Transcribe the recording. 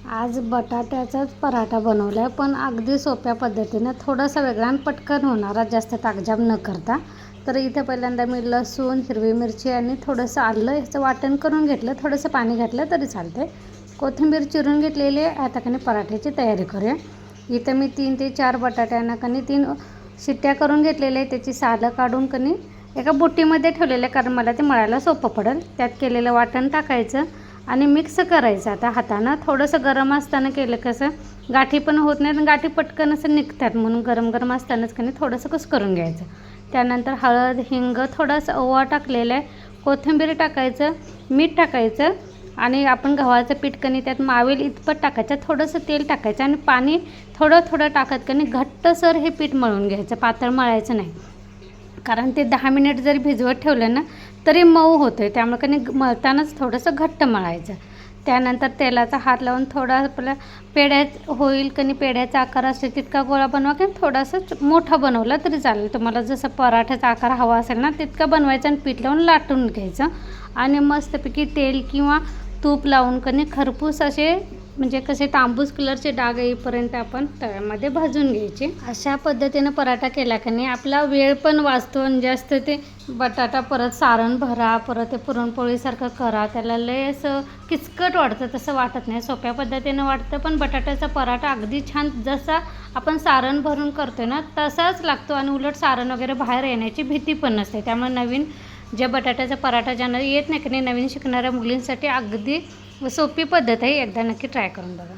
आज बटाट्याचाच पराठा बनवला आहे, पण अगदी सोप्या पद्धतीनं, थोडासा वेगळा आणि पटकन होणारा, जास्त ताकजाम न करता. तर इथे पहिल्यांदा मी लसूण, हिरवी मिरची आणि थोडंसं आलं ह्याचं वाटण करून घेतलं. थोडंसं पाणी घातलं तरी चालते. कोथिंबीर चिरून घेतलेली आहे. आता कणी पराठ्याची तयारी करूया. इथं मी 3 ते 4 बटाट्यांना कणी 3 शिट्ट्या करून घेतलेल्या आहे. त्याची सालं काढून कणी एका बुट्टीमध्ये ठेवलेलं आहे, कारण मला ते मळायला सोपं पडेल. त्यात केलेलं वाटण टाकायचं आणि मिक्स करायचं. आता हातानं थोडंसं गरम असताना केलं कसं गाठी पण होत नाहीत आणि गाठी पटकन असं निघतात, म्हणून गरम गरम असतानाच कणी थोडंसं कसं करून घ्यायचं. त्यानंतर हळद, हिंग, थोडासा ओवा टाकलेला आहे, कोथिंबीर टाकायचं, मीठ टाकायचं आणि आपण गव्हाचं पीठ कणी त्यात मावेल इतपत टाकायचं. थोडंसं तेल टाकायचं आणि पाणी थोडं थोडं टाकत कणी घट्टसर हे पीठ मळून घ्यायचं. पातळ मळायचं नाही, कारण ते 10 मिनिट जरी भिजवत ठेवलं ना तरी मऊ होतं आहे. त्यामुळे कणी मळतानाच थोडंसं घट्ट मळायचं. त्यानंतर तेलाचा हात लावून थोडा आपल्या पेढ्यात होईल कणी पेढ्याचा आकार असेल तितका गोळा बनवा, की थोडासा मोठा बनवला तरी चालेल. तुम्हाला जसं पराठ्याचा आकार हवा असेल ना तितका बनवायचा आणि पीठ लावून लाटून घ्यायचं आणि मस्तपैकी तेल किंवा तूप लावून कणी खरपूस असे, म्हणजे कसे तांबूस कलरचे डाग येईपर्यंत आपण तव्यामध्ये भाजून घ्यायचे. अशा पद्धतीनं पराठा केला की नाही आपला वेळ पण वाचतो आणि जास्त ते बटाटा परत सारण भरा, परत ते पुरणपोळीसारखं करा, त्याला लय असं किचकट वाटतं. तसं वाटत नाही, सोप्या पद्धतीनं वाटतं. पण बटाट्याचा पराठा अगदी छान जसा आपण सारण भरून करतो ना तसाच लागतो आणि उलट सारण वगैरे बाहेर येण्याची भीती पण नसते. त्यामुळे नवीन जे बटाट्याचा पराठा ज्यांना येत नाही की नाही, नवीन शिकणाऱ्या मुलींसाठी अगदी सोपी पद्धत आहे. एकदा नक्की ट्राय करून बघा.